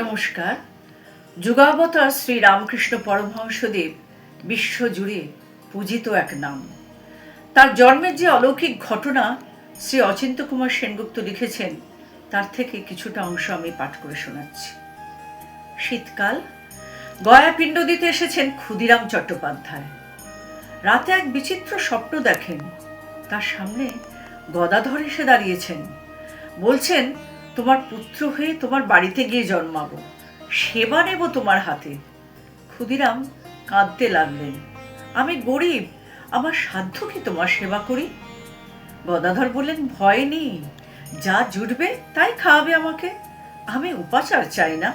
নমস্কার। যুগাবতার শ্রী রামকৃষ্ণ পরমহংসদেব বিশ্বজুড়ে পূজিত এক নাম। তার জন্মের যে অলৌকিক ঘটনা শ্রী অচিন্ত্য কুমার সেনগুপ্ত লিখেছেন, তার থেকে কিছুটা অংশ আমি পাঠ করে শোনাচ্ছি। শীতকাল, গয়া পিণ্ড দিতে এসেছেন ক্ষুদিরাম চট্টোপাধ্যায়। রাতে এক বিচিত্র স্বপ্ন দেখেন। তার সামনে গদাধর এসে দাঁড়িয়েছেন। বলছেন, তোমার পুত্র হয়ে তোমার বাড়িতে গিয়ে জন্মাবো, সেবা নেব তোমার হাতে। ক্ষুদিরাম কাঁদতে লাগলেন। আমি গরিব, আমার সাধ্য কি তোমার সেবা করি? গদাধর বললেন, ভয় নেই, যা জুটবে তাই খাওয়াবে আমাকে। আমি উপাচার চাই না,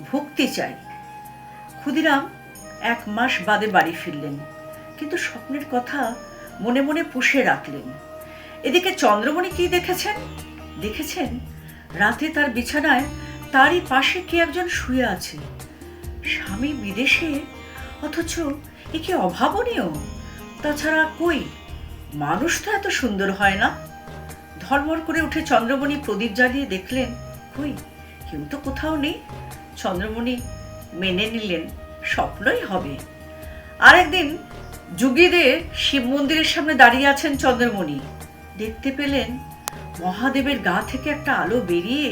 ভক্তি চাই। ক্ষুদিরাম 1 মাস বাদে বাড়ি ফিরলেন, কিন্তু স্বপ্নের কথা মনে মনে পুষে রাখলেন। এদিকে চন্দ্রমণি কি দেখেছেন রাতে তার বিছানায় তারই পাশে কে একজন শুয়ে আছে। স্বামী বিদেশে, অথচ এ কি অভাবনীয়! তাছাড়া কই, মানুষ তো এত সুন্দর হয় না। ধর্মর করে উঠে চন্দ্রমণি প্রদীপ জ্বালিয়ে দেখলেন, কই, কেউ তো কোথাও নেই। চন্দ্রমণি মেনে নিলেন স্বপ্নই হবে। আরেকদিন যুগীদে শিব মন্দিরের সামনে দাঁড়িয়ে আছেন চন্দ্রমণি। দেখতে পেলেন মহাদেবের গা থেকে একটা আলো বেরিয়ে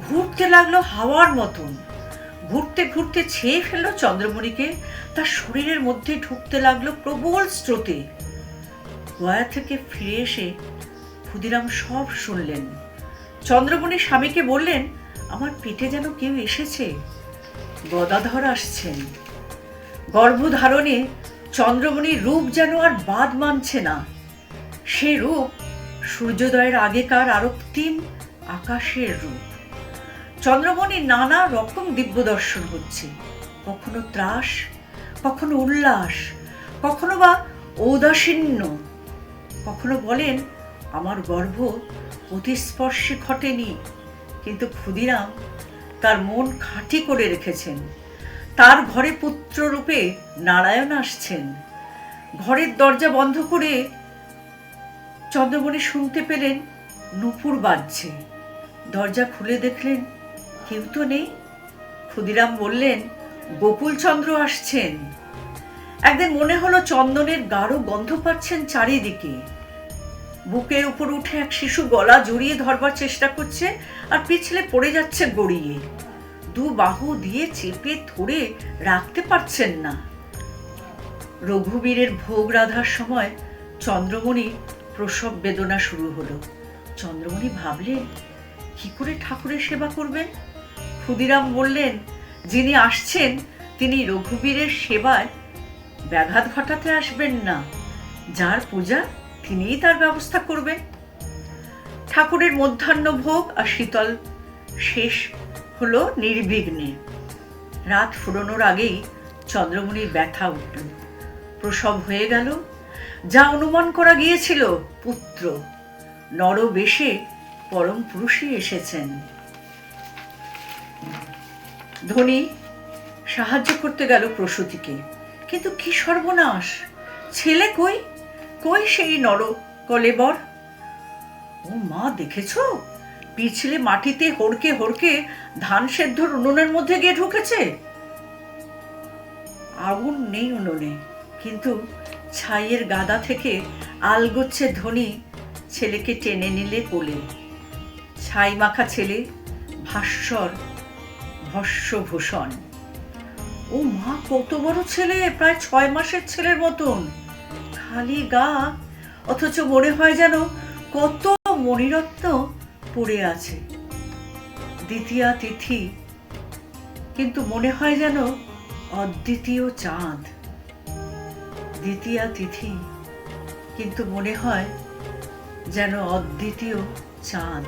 ঘুরতে লাগলো হাওয়ার মতন। ঘুরতে ঘুরতে ছেয়ে ফেললো চন্দ্রমণিকে, তার শরীরের মধ্যে ঢুকতে লাগলো প্রবল স্রোতে। গয়া থেকে ফিরে এসে ক্ষুদিরাম সব শুনলেন। চন্দ্রমণি স্বামীকে বললেন, আমার পেটে যেন কেউ এসেছে। গদাধর আসছেন। গর্ভধারণে চন্দ্রমণির রূপ যেন আর বাদ মানছে না। সে রূপ সূর্যোদয়ের আগেকার আরক্তিম আকাশের রূপ। চন্দ্রমণির নানা রকম দিব্য দর্শন হচ্ছে, কখনো ত্রাস, কখনো উল্লাস, কখনো বা ঔদাসীন্য। কখনো বলেন, আমার গর্ভ অতিস্পর্শে ঘটেনি। কিন্তু ক্ষুদিরাম তার মন খাঁটি করে রেখেছেন। তার ঘরে পুত্র রূপে নারায়ণ আসছেন। ঘরের দরজা বন্ধ করে চন্দ্রমণি শুনতে পেলেন নূপুর বাজছে। দরজা খুলে দেখলেন কেউ তো নেই। ক্ষুদিরাম বললেন, গোকুলচন্দ্র আসছেন। একদিন মনে হলো চন্দনের গাঢ় গন্ধ পাচ্ছেন চারিদিকে। বুকের উপর উঠে এক শিশু গলা জড়িয়ে ধরবার চেষ্টা করছে, আর পিছলে পড়ে যাচ্ছে গড়িয়ে। 2 বাহু দিয়ে চেপে ধরে রাখতে পারছেন না। রঘুবীরের ভোগ রাধার সময় চন্দ্রমণি প্রসব বেদনা শুরু হলো। চন্দ্রমণি ভাবলেন, কি করে ঠাকুরের সেবা করবেন? ক্ষুদিরাম বললেন, যিনি আসছেন তিনি রঘুবীরের সেবায় ব্যাঘাত ঘটাতে আসবেন না। যার পূজা তিনিই তার ব্যবস্থা করবেন। ঠাকুরের মধ্যাহ্ন ভোগ আর শীতল শেষ হলো নির্বিঘ্নে। রাত ফুরোনোর আগেই চন্দ্রমণির ব্যথা উঠল। প্রসব হয়ে গেল। যা অনুমান করা গিয়েছিল, পুত্র নরবেশে পরম পুরুষই এসেছেন। ধনী সাহায্য করতে গেল প্রসূতিকে, কিন্তু কি সর্বনাশ! ছেলে কই, কই সেই নর কলেবর! ও মা, দেখেছো, পিছলে মাটিতে হড়কে হড়কে ধান সেদ্ধর উনুনের মধ্যে গিয়ে ঢুকেছে। আগুন নেই উনুনে, কিন্তু ছাইয়ের গাদা থেকে আলগোচ্ছে ধনী ছেলেকে টেনে নিলে কোলে। ছাই মাখা ছেলে, ভাস্বর ভস্মভূষণ। ও মা, কত বড় ছেলে! প্রায় 6 মাসের ছেলের মতন। খালি গা, অথচ মনে হয় যেন কত মণিরত্ন পড়ে আছে। দ্বিতীয়া তিথি, কিন্তু মনে হয় যেন অদ্বিতীয় চাঁদ। দ্বিতীয়া তিথি, কিন্তু মনে হয় যেন অদ্বিতীয় চাঁদ।